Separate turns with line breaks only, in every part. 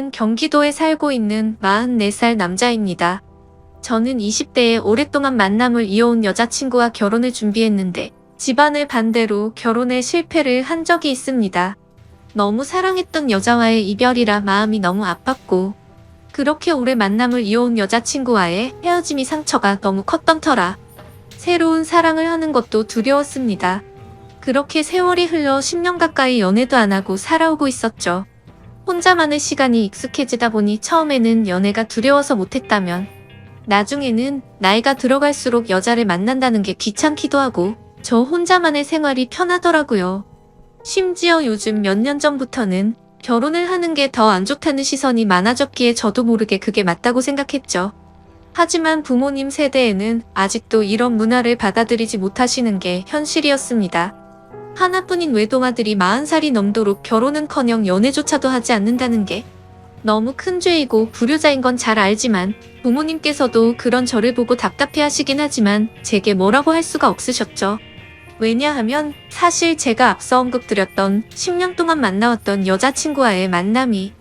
저는 경기도에 살고 있는 44살 남자입니다. 저는 20대에 오랫동안 만남을 이어온 여자친구와 결혼을 준비했는데 집안의 반대로 결혼에 실패를 한 적이 있습니다. 너무 사랑했던 여자와의 이별이라 마음이 너무 아팠고 그렇게 오래 만남을 이어온 여자친구와의 헤어짐이 상처가 너무 컸던 터라 새로운 사랑을 하는 것도 두려웠습니다. 그렇게 세월이 흘러 10년 가까이 연애도 안 하고 살아오고 있었죠. 혼자만의 시간이 익숙해지다 보니 처음에는 연애가 두려워서 못했다면 나중에는 나이가 들어갈수록 여자를 만난다는 게 귀찮기도 하고 저 혼자만의 생활이 편하더라고요. 심지어 요즘 몇 년 전부터는 결혼을 하는 게 더 안 좋다는 시선이 많아졌기에 저도 모르게 그게 맞다고 생각했죠. 하지만 부모님 세대에는 아직도 이런 문화를 받아들이지 못하시는 게 현실이었습니다. 하나뿐인 외동아들이 40살이 넘도록 결혼은커녕 연애조차도 하지 않는다는 게 너무 큰 죄이고 불효자인 건 잘 알지만 부모님께서도 그런 저를 보고 답답해하시긴 하지만 제게 뭐라고 할 수가 없으셨죠. 왜냐하면 사실 제가 앞서 언급드렸던 10년 동안 만나왔던 여자친구와의 만남이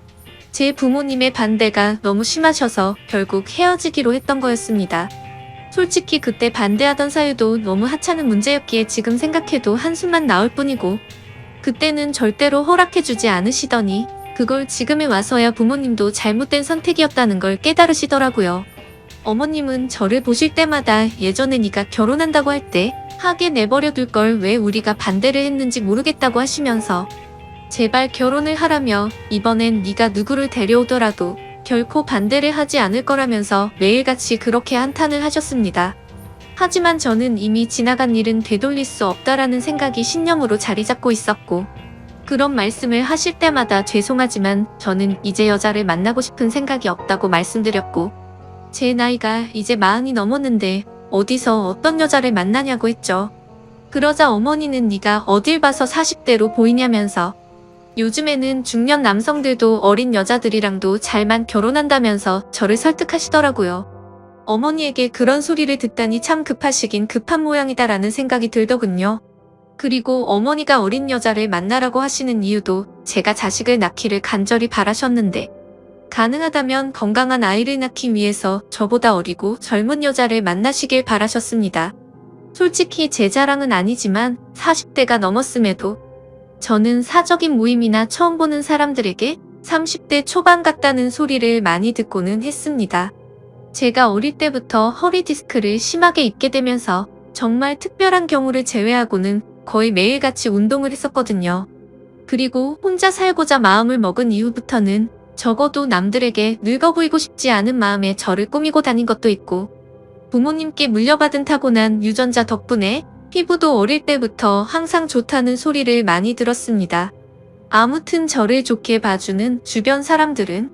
제 부모님의 반대가 너무 심하셔서 결국 헤어지기로 했던 거였습니다. 솔직히 그때 반대하던 사유도 너무 하찮은 문제였기에 지금 생각해도 한숨만 나올 뿐이고 그때는 절대로 허락해주지 않으시더니 그걸 지금에 와서야 부모님도 잘못된 선택이었다는 걸 깨달으시더라고요. 어머님은 저를 보실 때마다 예전에 네가 결혼한다고 할 때 하게 내버려둘 걸 왜 우리가 반대를 했는지 모르겠다고 하시면서 제발 결혼을 하라며 이번엔 네가 누구를 데려오더라도 결코 반대를 하지 않을 거라면서 매일같이 그렇게 한탄을 하셨습니다. 하지만 저는 이미 지나간 일은 되돌릴 수 없다라는 생각이 신념으로 자리 잡고 있었고 그런 말씀을 하실 때마다 죄송하지만 저는 이제 여자를 만나고 싶은 생각이 없다고 말씀드렸고 제 나이가 이제 40이 넘었는데 어디서 어떤 여자를 만나냐고 했죠. 그러자 어머니는 네가 어딜 봐서 40대로 보이냐면서 요즘에는 중년 남성들도 어린 여자들이랑도 잘만 결혼한다면서 저를 설득하시더라고요. 어머니에게 그런 소리를 듣다니 참 급하시긴 급한 모양이다라는 생각이 들더군요. 그리고 어머니가 어린 여자를 만나라고 하시는 이유도 제가 자식을 낳기를 간절히 바라셨는데 가능하다면 건강한 아이를 낳기 위해서 저보다 어리고 젊은 여자를 만나시길 바라셨습니다. 솔직히 제 자랑은 아니지만 40대가 넘었음에도 저는 사적인 모임이나 처음 보는 사람들에게 30대 초반 같다는 소리를 많이 듣고는 했습니다. 제가 어릴 때부터 허리 디스크를 심하게 입게 되면서 정말 특별한 경우를 제외하고는 거의 매일같이 운동을 했었거든요. 그리고 혼자 살고자 마음을 먹은 이후부터는 적어도 남들에게 늙어 보이고 싶지 않은 마음에 저를 꾸미고 다닌 것도 있고 부모님께 물려받은 타고난 유전자 덕분에 피부도 어릴 때부터 항상 좋다는 소리를 많이 들었습니다. 아무튼 저를 좋게 봐주는 주변 사람들은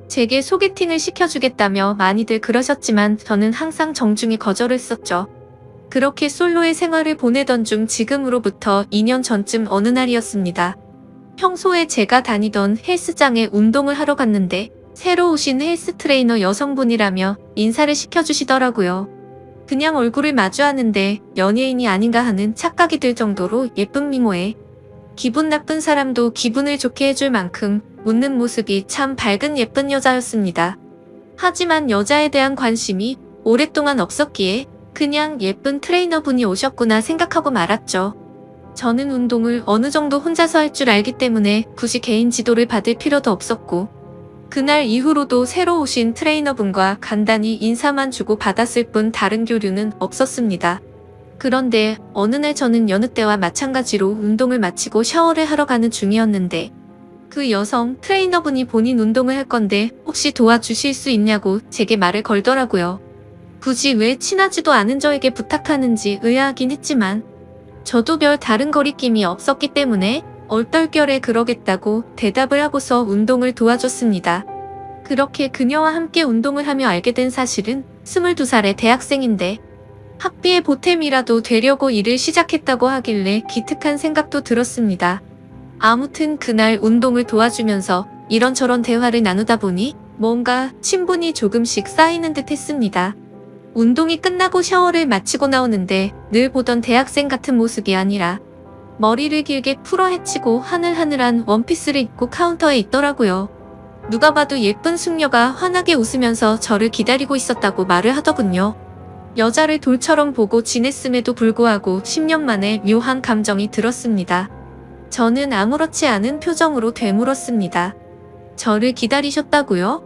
제게 소개팅을 시켜주겠다며 많이들 그러셨지만 저는 항상 정중히 거절했었죠. 그렇게 솔로의 생활을 보내던 중 지금으로부터 2년 전쯤 어느 날이었습니다. 평소에 제가 다니던 헬스장에 운동을 하러 갔는데 새로 오신 헬스 트레이너 여성분이라며 인사를 시켜주시더라고요. 그냥 얼굴을 마주하는데 연예인이 아닌가 하는 착각이 들 정도로 예쁜 미모에 기분 나쁜 사람도 기분을 좋게 해줄 만큼 웃는 모습이 참 밝은 예쁜 여자였습니다. 하지만 여자에 대한 관심이 오랫동안 없었기에 그냥 예쁜 트레이너분이 오셨구나 생각하고 말았죠. 저는 운동을 어느 정도 혼자서 할 줄 알기 때문에 굳이 개인 지도를 받을 필요도 없었고 그날 이후로도 새로 오신 트레이너분과 간단히 인사만 주고 받았을 뿐 다른 교류는 없었습니다. 그런데 어느 날 저는 여느 때와 마찬가지로 운동을 마치고 샤워를 하러 가는 중이었는데 그 여성 트레이너분이 본인 운동을 할 건데 혹시 도와주실 수 있냐고 제게 말을 걸더라고요. 굳이 왜 친하지도 않은 저에게 부탁하는지 의아하긴 했지만 저도 별 다른 거리낌이 없었기 때문에 얼떨결에 그러겠다고 대답을 하고서 운동을 도와줬습니다. 그렇게 그녀와 함께 운동을 하며 알게 된 사실은 22살의 대학생인데 학비의 보탬이라도 되려고 일을 시작했다고 하길래 기특한 생각도 들었습니다. 아무튼 그날 운동을 도와주면서 이런저런 대화를 나누다 보니 뭔가 친분이 조금씩 쌓이는 듯 했습니다. 운동이 끝나고 샤워를 마치고 나오는데 늘 보던 대학생 같은 모습이 아니라 머리를 길게 풀어 헤치고 하늘하늘한 원피스를 입고 카운터에 있더라고요. 누가 봐도 예쁜 숙녀가 환하게 웃으면서 저를 기다리고 있었다고 말을 하더군요. 여자를 돌처럼 보고 지냈음에도 불구하고 10년 만에 묘한 감정이 들었습니다. 저는 아무렇지 않은 표정으로 되물었습니다. 저를 기다리셨다고요?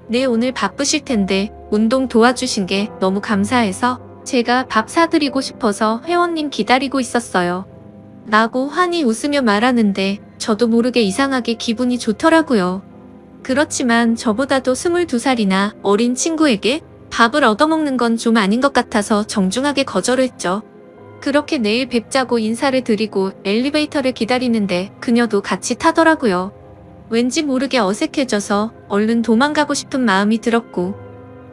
네, 오늘 바쁘실 텐데 운동 도와주신 게 너무 감사해서 제가 밥 사드리고 싶어서 회원님 기다리고 있었어요. 라고 환히 웃으며 말하는데 저도 모르게 이상하게 기분이 좋더라고요. 그렇지만 저보다도 22살이나 어린 친구에게 밥을 얻어먹는 건 좀 아닌 것 같아서 정중하게 거절을 했죠. 그렇게 내일 뵙자고 인사를 드리고 엘리베이터를 기다리는데 그녀도 같이 타더라고요. 왠지 모르게 어색해져서 얼른 도망가고 싶은 마음이 들었고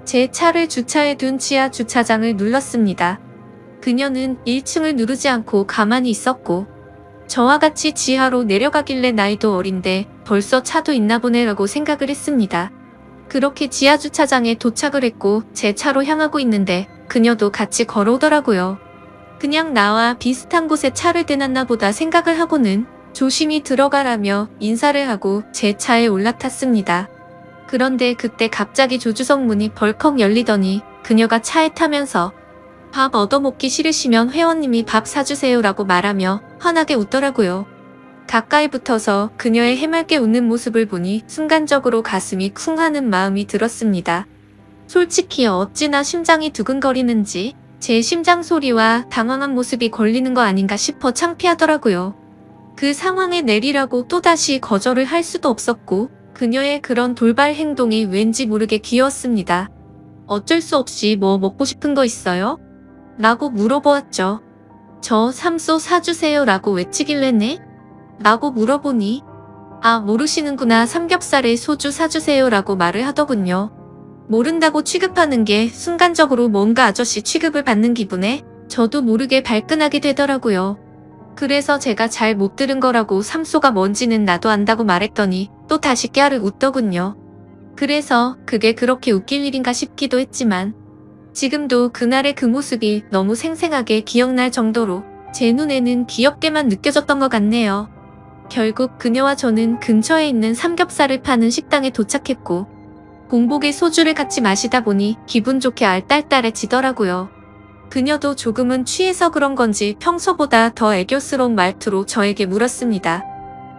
제 차를 주차해 둔 지하 주차장을 눌렀습니다. 그녀는 1층을 누르지 않고 가만히 있었고 저와 같이 지하로 내려가길래 나이도 어린데 벌써 차도 있나 보네라고 생각을 했습니다. 그렇게 지하 주차장에 도착을 했고 제 차로 향하고 있는데 그녀도 같이 걸어오더라고요. 그냥 나와 비슷한 곳에 차를 대놨나 보다 생각을 하고는 조심히 들어가라며 인사를 하고 제 차에 올라탔습니다. 그런데 그때 갑자기 조주석 문이 벌컥 열리더니 그녀가 차에 타면서 밥 얻어먹기 싫으시면 회원님이 밥 사주세요라고 말하며 환하게 웃더라고요. 가까이 붙어서 그녀의 해맑게 웃는 모습을 보니 순간적으로 가슴이 쿵 하는 마음이 들었습니다. 솔직히 어찌나 심장이 두근거리는지 제 심장 소리와 당황한 모습이 걸리는 거 아닌가 싶어 창피하더라고요. 그 상황에 내리라고 또다시 거절을 할 수도 없었고 그녀의 그런 돌발 행동이 왠지 모르게 귀여웠습니다. 어쩔 수 없이 뭐 먹고 싶은 거 있어요? 라고 물어보았죠. 저 삼소 사주세요 라고 외치길래네? 라고 물어보니 아 모르시는구나 삼겹살에 소주 사주세요 라고 말을 하더군요. 모른다고 취급하는 게 순간적으로 뭔가 아저씨 취급을 받는 기분에 저도 모르게 발끈하게 되더라고요. 그래서 제가 잘 못 들은 거라고 삼소가 뭔지는 나도 안다고 말했더니 또 다시 깨알을 웃더군요. 그래서 그게 그렇게 웃길 일인가 싶기도 했지만 지금도 그날의 그 모습이 너무 생생하게 기억날 정도로 제 눈에는 귀엽게만 느껴졌던 것 같네요. 결국 그녀와 저는 근처에 있는 삼겹살을 파는 식당에 도착했고 공복에 소주를 같이 마시다 보니 기분 좋게 알딸딸해지더라고요. 그녀도 조금은 취해서 그런 건지 평소보다 더 애교스러운 말투로 저에게 물었습니다.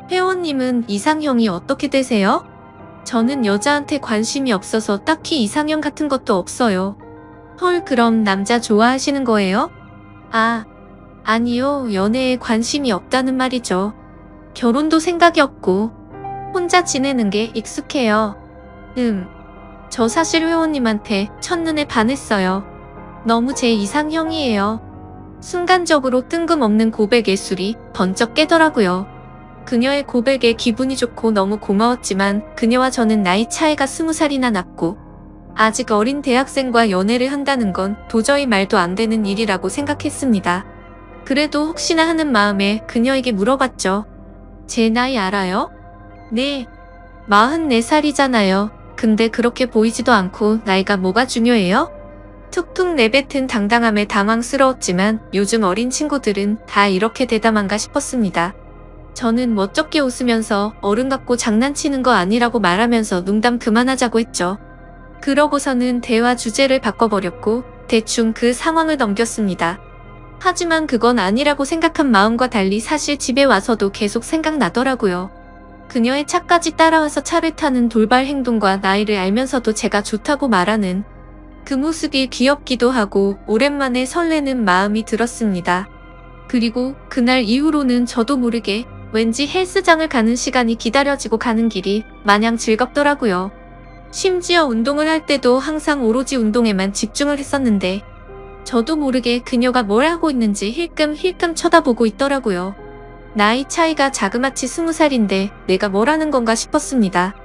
회원님은 이상형이 어떻게 되세요? 저는 여자한테 관심이 없어서 딱히 이상형 같은 것도 없어요. 헐, 그럼 남자 좋아하시는 거예요? 아, 아니요. 연애에 관심이 없다는 말이죠. 결혼도 생각이 없고 혼자 지내는 게 익숙해요. 저 사실 회원님한테 첫눈에 반했어요. 너무 제 이상형이에요. 순간적으로 뜬금없는 고백의 술이 번쩍 깨더라고요. 그녀의 고백에 기분이 좋고 너무 고마웠지만 그녀와 저는 나이 차이가 20살이나 났고 아직 어린 대학생과 연애를 한다는 건 도저히 말도 안 되는 일이라고 생각했습니다. 그래도 혹시나 하는 마음에 그녀에게 물어봤죠. 제 나이 알아요? 네. 44살이잖아요. 근데 그렇게 보이지도 않고 나이가 뭐가 중요해요? 툭툭 내뱉은 당당함에 당황스러웠지만 요즘 어린 친구들은 다 이렇게 대담한가 싶었습니다. 저는 멋쩍게 웃으면서 어른 같고 장난치는 거 아니라고 말하면서 농담 그만하자고 했죠. 그러고서는 대화 주제를 바꿔버렸고 대충 그 상황을 넘겼습니다. 하지만 그건 아니라고 생각한 마음과 달리 사실 집에 와서도 계속 생각나더라고요. 그녀의 차까지 따라와서 차를 타는 돌발 행동과 나이를 알면서도 제가 좋다고 말하는 그 모습이 귀엽기도 하고 오랜만에 설레는 마음이 들었습니다. 그리고 그날 이후로는 저도 모르게 왠지 헬스장을 가는 시간이 기다려지고 가는 길이 마냥 즐겁더라고요. 심지어 운동을 할 때도 항상 오로지 운동에만 집중을 했었는데 저도 모르게 그녀가 뭘 하고 있는지 힐끔힐끔 쳐다보고 있더라고요. 나이 차이가 자그마치 20살인데 내가 뭘 하는 건가 싶었습니다.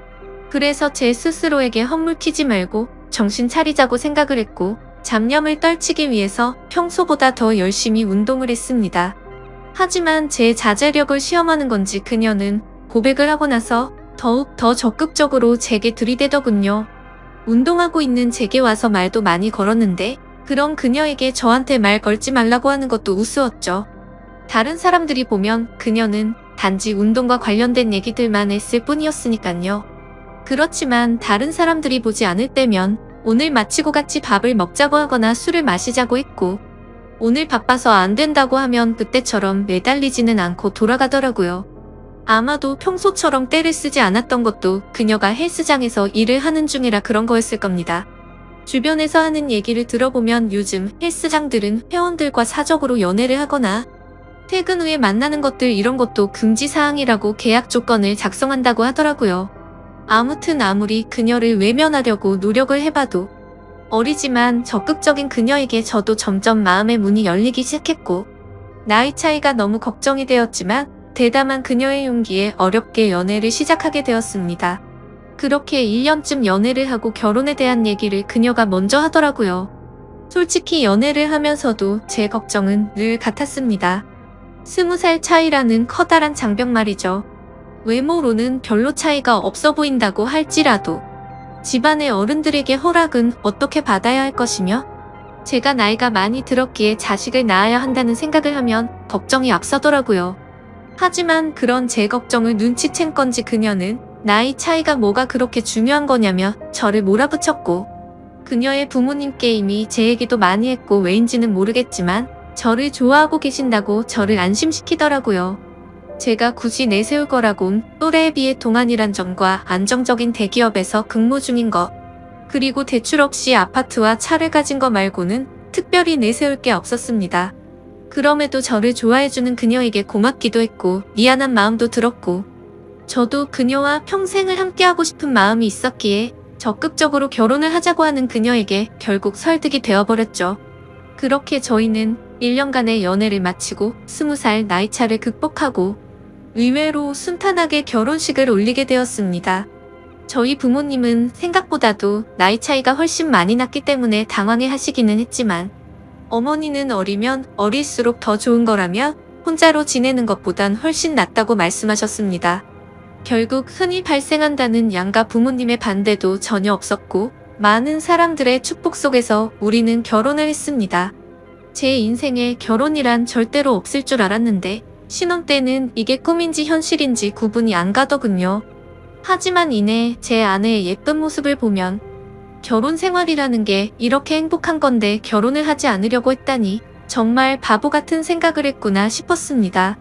그래서 제 스스로에게 헛물키지 말고 정신 차리자고 생각을 했고 잡념을 떨치기 위해서 평소보다 더 열심히 운동을 했습니다. 하지만 제 자제력을 시험하는 건지 그녀는 고백을 하고 나서 더욱 더 적극적으로 제게 들이대더군요. 운동하고 있는 제게 와서 말도 많이 걸었는데 그런 그녀에게 저한테 말 걸지 말라고 하는 것도 우스웠죠. 다른 사람들이 보면 그녀는 단지 운동과 관련된 얘기들만 했을 뿐이었으니깐요. 그렇지만 다른 사람들이 보지 않을 때면 오늘 마치고 같이 밥을 먹자고 하거나 술을 마시자고 했고, 오늘 바빠서 안 된다고 하면 그때처럼 매달리지는 않고 돌아가더라고요. 아마도 평소처럼 떼를 쓰지 않았던 것도 그녀가 헬스장에서 일을 하는 중이라 그런 거였을 겁니다. 주변에서 하는 얘기를 들어보면 요즘 헬스장들은 회원들과 사적으로 연애를 하거나 퇴근 후에 만나는 것들 이런 것도 금지사항이라고 계약 조건을 작성한다고 하더라고요. 아무튼 아무리 그녀를 외면하려고 노력을 해봐도 어리지만 적극적인 그녀에게 저도 점점 마음의 문이 열리기 시작했고, 나이 차이가 너무 걱정이 되었지만 대담한 그녀의 용기에 어렵게 연애를 시작하게 되었습니다. 그렇게 1년쯤 연애를 하고 결혼에 대한 얘기를 그녀가 먼저 하더라고요. 솔직히 연애를 하면서도 제 걱정은 늘 같았습니다. 20살 차이라는 커다란 장벽 말이죠. 외모로는 별로 차이가 없어 보인다고 할지라도 집안의 어른들에게 허락은 어떻게 받아야 할 것이며, 제가 나이가 많이 들었기에 자식을 낳아야 한다는 생각을 하면 걱정이 앞서더라고요. 하지만 그런 제 걱정을 눈치챈 건지 그녀는 나이 차이가 뭐가 그렇게 중요한 거냐며 저를 몰아붙였고, 그녀의 부모님께 이미 제 얘기도 많이 했고 왜인지는 모르겠지만 저를 좋아하고 계신다고 저를 안심시키더라고요. 제가 굳이 내세울 거라곤 또래에 비해 동안이란 점과 안정적인 대기업에서 근무 중인 것, 그리고 대출 없이 아파트와 차를 가진 거 말고는 특별히 내세울 게 없었습니다. 그럼에도 저를 좋아해주는 그녀에게 고맙기도 했고 미안한 마음도 들었고, 저도 그녀와 평생을 함께하고 싶은 마음이 있었기에 적극적으로 결혼을 하자고 하는 그녀에게 결국 설득이 되어버렸죠. 그렇게 저희는 1년간의 연애를 마치고 20살 나이차를 극복하고 의외로 순탄하게 결혼식을 올리게 되었습니다. 저희 부모님은 생각보다도 나이 차이가 훨씬 많이 났기 때문에 당황해 하시기는 했지만, 어머니는 어리면 어릴수록 더 좋은 거라며 혼자로 지내는 것보단 훨씬 낫다고 말씀하셨습니다. 결국 흔히 발생한다는 양가 부모님의 반대도 전혀 없었고 많은 사람들의 축복 속에서 우리는 결혼을 했습니다. 제 인생에 결혼이란 절대로 없을 줄 알았는데 신혼 때는 이게 꿈인지 현실인지 구분이 안 가더군요. 하지만 이내 제 아내의 예쁜 모습을 보면 결혼 생활이라는 게 이렇게 행복한 건데 결혼을 하지 않으려고 했다니 정말 바보 같은 생각을 했구나 싶었습니다.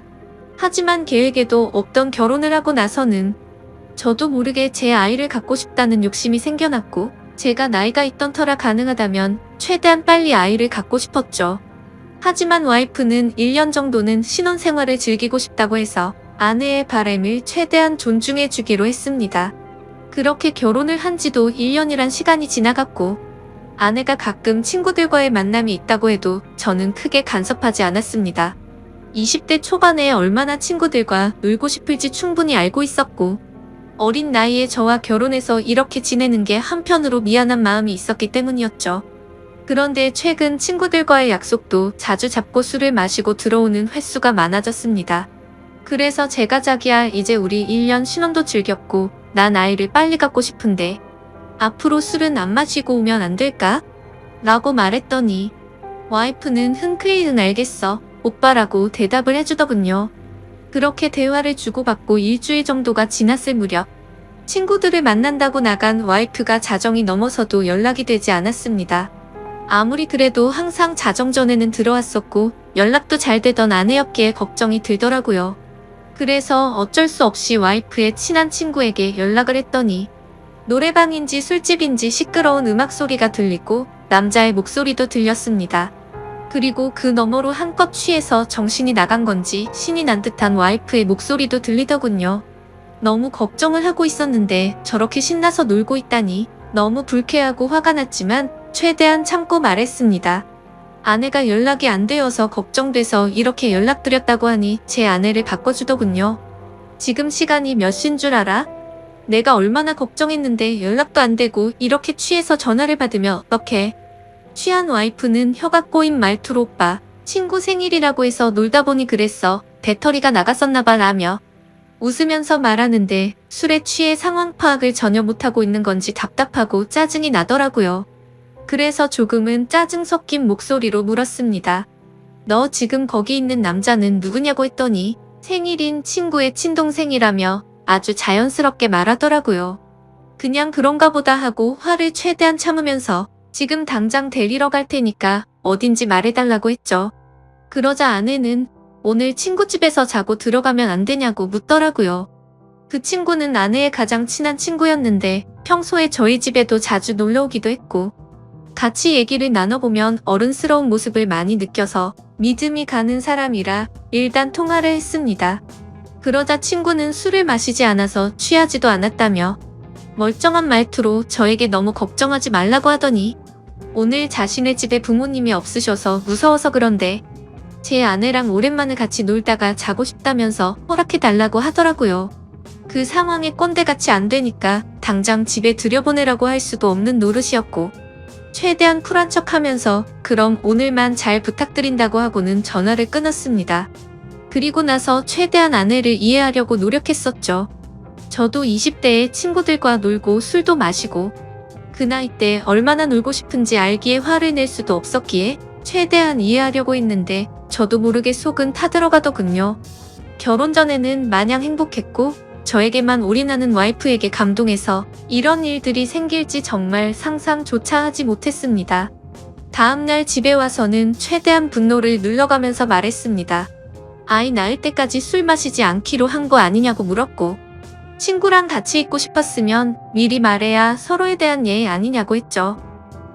하지만 계획에도 없던 결혼을 하고 나서는 저도 모르게 제 아이를 갖고 싶다는 욕심이 생겨났고, 제가 나이가 있던 터라 가능하다면 최대한 빨리 아이를 갖고 싶었죠. 하지만 와이프는 1년 정도는 신혼생활을 즐기고 싶다고 해서 아내의 바람을 최대한 존중해 주기로 했습니다. 그렇게 결혼을 한 지도 1년이란 시간이 지나갔고, 아내가 가끔 친구들과의 만남이 있다고 해도 저는 크게 간섭하지 않았습니다. 20대 초반에 얼마나 친구들과 놀고 싶을지 충분히 알고 있었고, 어린 나이에 저와 결혼해서 이렇게 지내는 게 한편으로 미안한 마음이 있었기 때문이었죠. 그런데 최근 친구들과의 약속도 자주 잡고 술을 마시고 들어오는 횟수가 많아졌습니다. 그래서 제가 자기야 이제 우리 1년 신혼도 즐겼고 난 아이를 빨리 갖고 싶은데 앞으로 술은 안 마시고 오면 안 될까? 라고 말했더니 와이프는 흔쾌히 응 알겠어 오빠라고 대답을 해주더군요. 그렇게 대화를 주고받고 일주일 정도가 지났을 무렵 친구들을 만난다고 나간 와이프가 자정이 넘어서도 연락이 되지 않았습니다. 아무리 그래도 항상 자정 전에는 들어왔었고 연락도 잘 되던 아내였기에 걱정이 들더라고요. 그래서 어쩔 수 없이 와이프의 친한 친구에게 연락을 했더니 노래방인지 술집인지 시끄러운 음악 소리가 들리고 남자의 목소리도 들렸습니다. 그리고 그 너머로 한껏 취해서 정신이 나간 건지 신이 난 듯한 와이프의 목소리도 들리더군요. 너무 걱정을 하고 있었는데 저렇게 신나서 놀고 있다니 너무 불쾌하고 화가 났지만 최대한 참고 말했습니다. 아내가 연락이 안 되어서 걱정돼서 이렇게 연락드렸다고 하니 제 아내를 바꿔주더군요. 지금 시간이 몇 시인 줄 알아? 내가 얼마나 걱정했는데 연락도 안 되고 이렇게 취해서 전화를 받으면 어떡해? 취한 와이프는 혀가 꼬인 말투로 오빠, 친구 생일이라고 해서 놀다 보니 그랬어. 배터리가 나갔었나봐 라며 웃으면서 말하는데 술에 취해 상황 파악을 전혀 못하고 있는 건지 답답하고 짜증이 나더라고요. 그래서 조금은 짜증 섞인 목소리로 물었습니다. 너 지금 거기 있는 남자는 누구냐고 했더니 생일인 친구의 친동생이라며 아주 자연스럽게 말하더라고요. 그냥 그런가 보다 하고 화를 최대한 참으면서 지금 당장 데리러 갈 테니까 어딘지 말해달라고 했죠. 그러자 아내는 오늘 친구 집에서 자고 들어가면 안 되냐고 묻더라고요. 그 친구는 아내의 가장 친한 친구였는데 평소에 저희 집에도 자주 놀러 오기도 했고 같이 얘기를 나눠보면 어른스러운 모습을 많이 느껴서 믿음이 가는 사람이라 일단 통화를 했습니다. 그러자 친구는 술을 마시지 않아서 취하지도 않았다며 멀쩡한 말투로 저에게 너무 걱정하지 말라고 하더니 오늘 자신의 집에 부모님이 없으셔서 무서워서 그런데 제 아내랑 오랜만에 같이 놀다가 자고 싶다면서 허락해달라고 하더라고요. 그 상황에 꼰대같이 안 되니까 당장 집에 들여보내라고 할 수도 없는 노릇이었고 최대한 쿨한 척하면서 그럼 오늘만 잘 부탁드린다고 하고는 전화를 끊었습니다. 그리고 나서 최대한 아내를 이해하려고 노력했었죠. 저도 20대에 친구들과 놀고 술도 마시고 그 나이 때 얼마나 놀고 싶은지 알기에 화를 낼 수도 없었기에 최대한 이해하려고 했는데 저도 모르게 속은 타들어가더군요. 결혼 전에는 마냥 행복했고 저에게만 올인하는 와이프에게 감동해서 이런 일들이 생길지 정말 상상조차 하지 못했습니다. 다음날 집에 와서는 최대한 분노를 눌러가면서 말했습니다. 아이 낳을 때까지 술 마시지 않기로 한 거 아니냐고 물었고 친구랑 같이 있고 싶었으면 미리 말해야 서로에 대한 예의 아니냐고 했죠.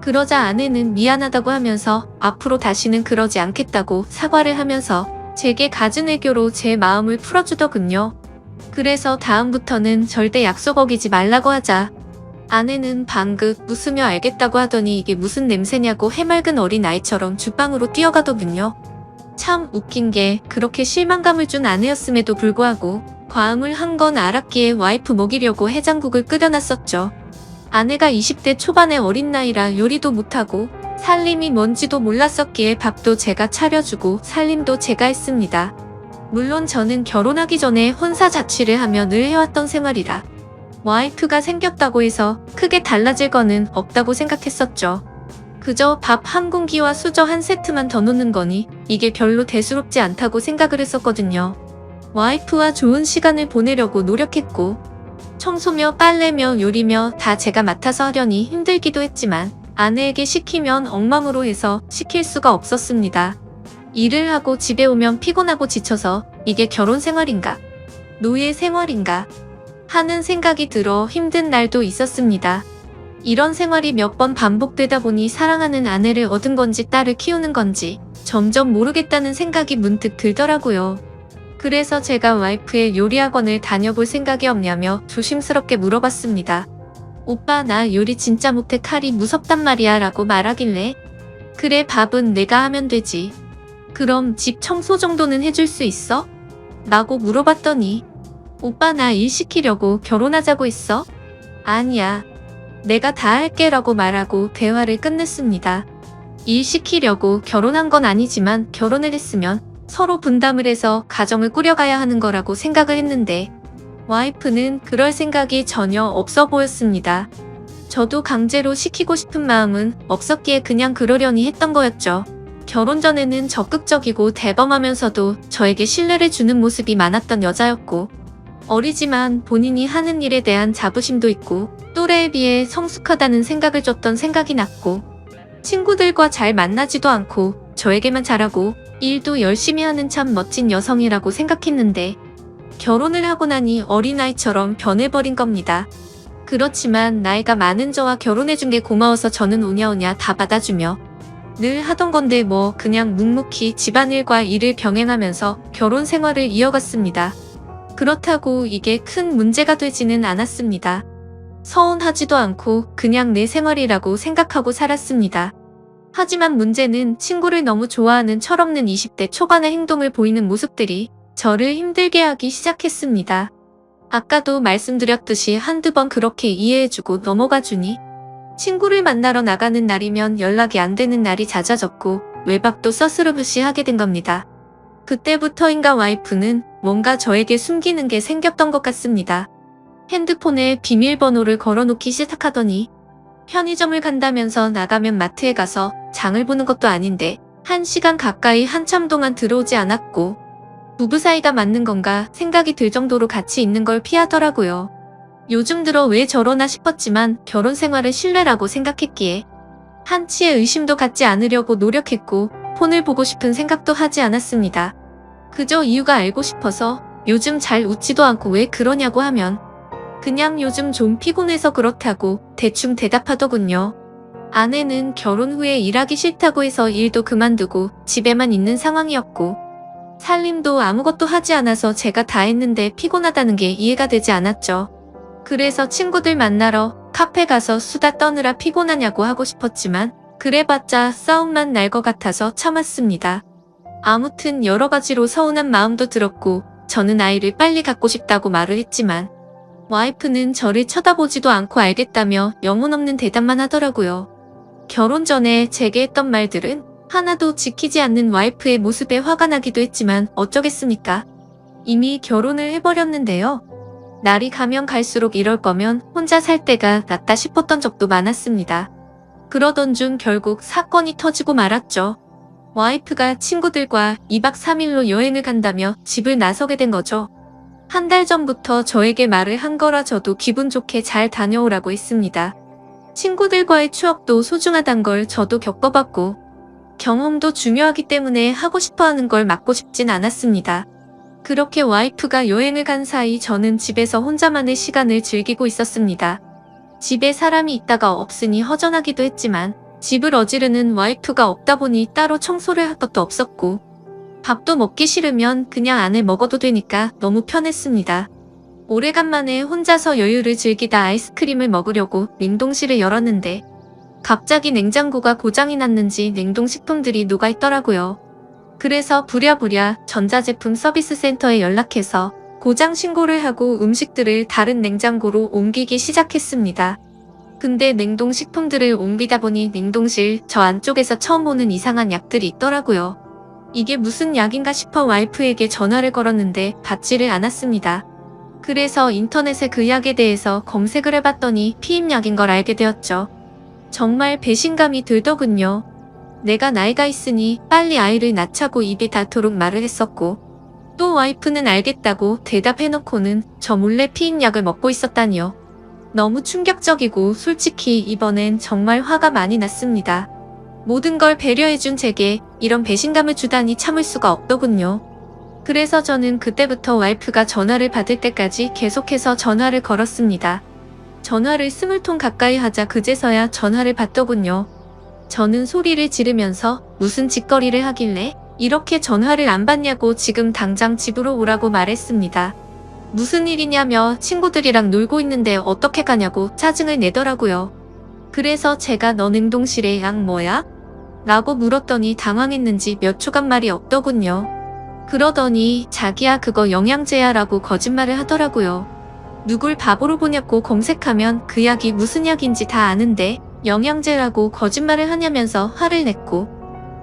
그러자 아내는 미안하다고 하면서 앞으로 다시는 그러지 않겠다고 사과를 하면서 제게 갖은 애교로 제 마음을 풀어주더군요. 그래서 다음부터는 절대 약속 어기지 말라고 하자 아내는 방긋 웃으며 알겠다고 하더니 이게 무슨 냄새냐고 해맑은 어린아이처럼 주방으로 뛰어가더군요. 참 웃긴 게 그렇게 실망감을 준 아내였음에도 불구하고 과음을 한 건 알았기에 와이프 먹이려고 해장국을 끓여놨었죠. 아내가 20대 초반의 어린 나이라 요리도 못하고 살림이 뭔지도 몰랐었기에 밥도 제가 차려주고 살림도 제가 했습니다. 물론 저는 결혼하기 전에 혼사 자취를 하며 늘 해왔던 생활이라 와이프가 생겼다고 해서 크게 달라질 거는 없다고 생각했었죠. 그저 밥 한 공기와 수저 한 세트만 더 놓는 거니 이게 별로 대수롭지 않다고 생각을 했었거든요. 와이프와 좋은 시간을 보내려고 노력했고 청소며 빨래며 요리며 다 제가 맡아서 하려니 힘들기도 했지만 아내에게 시키면 엉망으로 해서 시킬 수가 없었습니다. 일을 하고 집에 오면 피곤하고 지쳐서 이게 결혼 생활인가? 노예 생활인가? 하는 생각이 들어 힘든 날도 있었습니다. 이런 생활이 몇 번 반복되다 보니 사랑하는 아내를 얻은 건지 딸을 키우는 건지 점점 모르겠다는 생각이 문득 들더라고요. 그래서 제가 와이프의 요리학원을 다녀볼 생각이 없냐며 조심스럽게 물어봤습니다. 오빠 나 요리 진짜 못해 칼이 무섭단 말이야 라고 말하길래 그래 밥은 내가 하면 되지. 그럼 집 청소 정도는 해줄 수 있어? 라고 물어봤더니 오빠 나 일 시키려고 결혼하자고 했어? 아니야. 내가 다 할게 라고 말하고 대화를 끝냈습니다. 일 시키려고 결혼한 건 아니지만 결혼을 했으면 서로 분담을 해서 가정을 꾸려가야 하는 거라고 생각을 했는데 와이프는 그럴 생각이 전혀 없어 보였습니다. 저도 강제로 시키고 싶은 마음은 없었기에 그냥 그러려니 했던 거였죠. 결혼 전에는 적극적이고 대범하면서도 저에게 신뢰를 주는 모습이 많았던 여자였고 어리지만 본인이 하는 일에 대한 자부심도 있고 또래에 비해 성숙하다는 생각을 줬던 생각이 났고 친구들과 잘 만나지도 않고 저에게만 잘하고 일도 열심히 하는 참 멋진 여성이라고 생각했는데 결혼을 하고 나니 어린아이처럼 변해버린 겁니다. 그렇지만 나이가 많은 저와 결혼해준 게 고마워서 저는 오냐오냐 다 받아주며 늘 하던 건데 뭐 그냥 묵묵히 집안일과 일을 병행하면서 결혼 생활을 이어갔습니다. 그렇다고 이게 큰 문제가 되지는 않았습니다. 서운하지도 않고 그냥 내 생활이라고 생각하고 살았습니다. 하지만 문제는 친구를 너무 좋아하는 철없는 20대 초반의 행동을 보이는 모습들이 저를 힘들게 하기 시작했습니다. 아까도 말씀드렸듯이 한두 번 그렇게 이해해주고 넘어가주니 친구를 만나러 나가는 날이면 연락이 안 되는 날이 잦아졌고 외박도 서스르듯이 하게 된 겁니다. 그때부터인가 와이프는 뭔가 저에게 숨기는 게 생겼던 것 같습니다. 핸드폰에 비밀번호를 걸어놓기 시작하더니 편의점을 간다면서 나가면 마트에 가서 장을 보는 것도 아닌데 1시간 가까이 한참 동안 들어오지 않았고 부부 사이가 맞는 건가 생각이 들 정도로 같이 있는 걸 피하더라고요. 요즘 들어 왜 저러나 싶었지만 결혼 생활을 신뢰라고 생각했기에 한치의 의심도 갖지 않으려고 노력했고 폰을 보고 싶은 생각도 하지 않았습니다. 그저 이유가 알고 싶어서 요즘 잘 웃지도 않고 왜 그러냐고 하면 그냥 요즘 좀 피곤해서 그렇다고 대충 대답하더군요. 아내는 결혼 후에 일하기 싫다고 해서 일도 그만두고 집에만 있는 상황이었고 살림도 아무것도 하지 않아서 제가 다 했는데 피곤하다는 게 이해가 되지 않았죠. 그래서 친구들 만나러 카페 가서 수다 떠느라 피곤하냐고 하고 싶었지만 그래봤자 싸움만 날 것 같아서 참았습니다. 아무튼 여러 가지로 서운한 마음도 들었고 저는 아이를 빨리 갖고 싶다고 말을 했지만 와이프는 저를 쳐다보지도 않고 알겠다며 영혼 없는 대답만 하더라고요. 결혼 전에 제게 했던 말들은 하나도 지키지 않는 와이프의 모습에 화가 나기도 했지만 어쩌겠습니까? 이미 결혼을 해버렸는데요. 날이 가면 갈수록 이럴 거면 혼자 살 때가 낫다 싶었던 적도 많았습니다. 그러던 중 결국 사건이 터지고 말았죠. 와이프가 친구들과 2박 3일로 여행을 간다며 집을 나서게 된 거죠. 한 달 전부터 저에게 말을 한 거라 저도 기분 좋게 잘 다녀오라고 했습니다. 친구들과의 추억도 소중하단 걸 저도 겪어봤고 경험도 중요하기 때문에 하고 싶어하는 걸 막고 싶진 않았습니다. 그렇게 와이프가 여행을 간 사이 저는 집에서 혼자만의 시간을 즐기고 있었습니다. 집에 사람이 있다가 없으니 허전하기도 했지만 집을 어지르는 와이프가 없다 보니 따로 청소를 할 것도 없었고 밥도 먹기 싫으면 그냥 안에 먹어도 되니까 너무 편했습니다. 오래간만에 혼자서 여유를 즐기다 아이스크림을 먹으려고 냉동실을 열었는데 갑자기 냉장고가 고장이 났는지 냉동식품들이 녹아있더라고요. 그래서 부랴부랴 전자제품 서비스 센터에 연락해서 고장 신고를 하고 음식들을 다른 냉장고로 옮기기 시작했습니다. 근데 냉동식품들을 옮기다 보니 냉동실 저 안쪽에서 처음 보는 이상한 약들이 있더라고요. 이게 무슨 약인가 싶어 와이프에게 전화를 걸었는데 받지를 않았습니다. 그래서 인터넷에 그 약에 대해서 검색을 해봤더니 피임약인 걸 알게 되었죠. 정말 배신감이 들더군요. 내가 나이가 있으니 빨리 아이를 낳자고 입이 닳도록 말을 했었고 또 와이프는 알겠다고 대답해놓고는 저 몰래 피임약을 먹고 있었다니요. 너무 충격적이고 솔직히 이번엔 정말 화가 많이 났습니다. 모든 걸 배려해준 제게 이런 배신감을 주다니 참을 수가 없더군요. 그래서 저는 그때부터 와이프가 전화를 받을 때까지 계속해서 전화를 걸었습니다. 전화를 20통 가까이 하자 그제서야 전화를 받더군요. 저는 소리를 지르면서 무슨 짓거리를 하길래 이렇게 전화를 안 받냐고 지금 당장 집으로 오라고 말했습니다. 무슨 일이냐며 친구들이랑 놀고 있는데 어떻게 가냐고 짜증을 내더라고요. 그래서 제가 너 냉동실에 약 뭐야? 라고 물었더니 당황했는지 몇 초간 말이 없더군요. 그러더니 자기야 그거 영양제야 라고 거짓말을 하더라고요. 누굴 바보로 보냐고 검색하면 그 약이 무슨 약인지 다 아는데 영양제라고 거짓말을 하냐면서 화를 냈고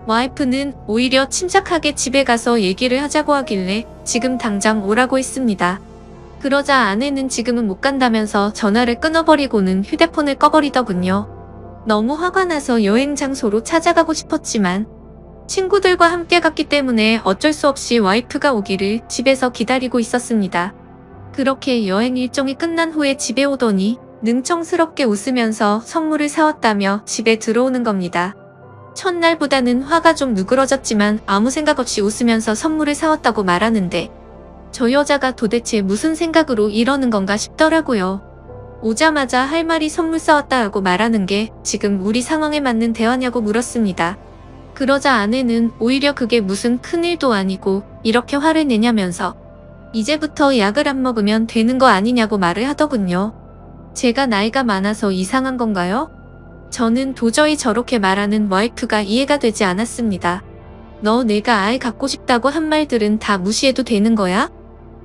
와이프는 오히려 침착하게 집에 가서 얘기를 하자고 하길래 지금 당장 오라고 했습니다. 그러자 아내는 지금은 못 간다면서 전화를 끊어버리고는 휴대폰을 꺼버리더군요. 너무 화가 나서 여행 장소로 찾아가고 싶었지만 친구들과 함께 갔기 때문에 어쩔 수 없이 와이프가 오기를 집에서 기다리고 있었습니다. 그렇게 여행 일정이 끝난 후에 집에 오더니 능청스럽게 웃으면서 선물을 사왔다며 집에 들어오는 겁니다. 첫날보다는 화가 좀 누그러졌지만 아무 생각 없이 웃으면서 선물을 사왔다고 말하는데 저 여자가 도대체 무슨 생각으로 이러는 건가 싶더라고요. 오자마자 할 말이 선물 사왔다고 말하는 게 지금 우리 상황에 맞는 대화냐고 물었습니다. 그러자 아내는 오히려 그게 무슨 큰일도 아니고 이렇게 화를 내냐면서 이제부터 약을 안 먹으면 되는 거 아니냐고 말을 하더군요. 제가 나이가 많아서 이상한 건가요? 저는 도저히 저렇게 말하는 와이프가 이해가 되지 않았습니다. 너 내가 아이 갖고 싶다고 한 말들은 다 무시해도 되는 거야?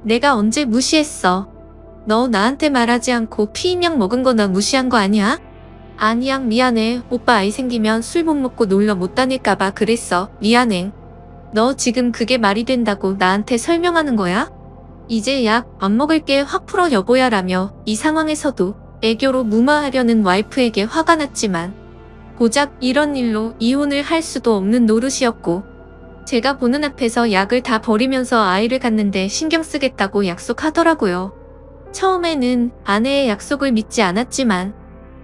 내가 언제 무시했어? 너 나한테 말하지 않고 피임약 먹은 거 나 무시한 거 아니야? 아니야 미안해. 오빠 아이 생기면 술 못 먹고 놀러 못 다닐까봐 그랬어. 미안해. 너 지금 그게 말이 된다고 나한테 설명하는 거야? 이제 약 안 먹을게 확 풀어 여보야 라며 이 상황에서도 애교로 무마하려는 와이프에게 화가 났지만 고작 이런 일로 이혼을 할 수도 없는 노릇이었고 제가 보는 앞에서 약을 다 버리면서 아이를 갖는데 신경 쓰겠다고 약속하더라고요. 처음에는 아내의 약속을 믿지 않았지만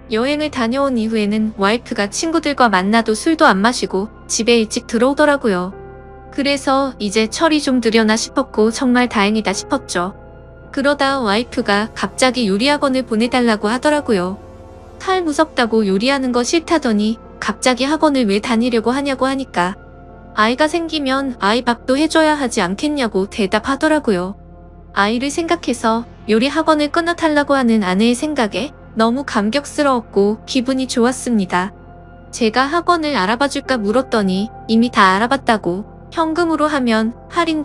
여행을 다녀온 이후에는 와이프가 친구들과 만나도 술도 안 마시고 집에 일찍 들어오더라고요. 그래서 이제 철이 좀 들여나 싶었고 정말 다행이다 싶었죠. 그러다 와이프가 갑자기 요리학원을 보내달라고 하더라고요. 칼 무섭다고 요리하는 거 싫다더니 갑자기 학원을 왜 다니려고 하냐고 하니까 아이가 생기면 아이 밥도 해줘야 하지 않겠냐고 대답하더라고요. 아이를 생각해서 요리 학원을 끊어달라고 하는 아내의 생각에 너무 감격스러웠고 기분이 좋았습니다. 제가 학원을 알아봐줄까 물었더니 이미 다 알아봤다고, 현금으로 하면 할인도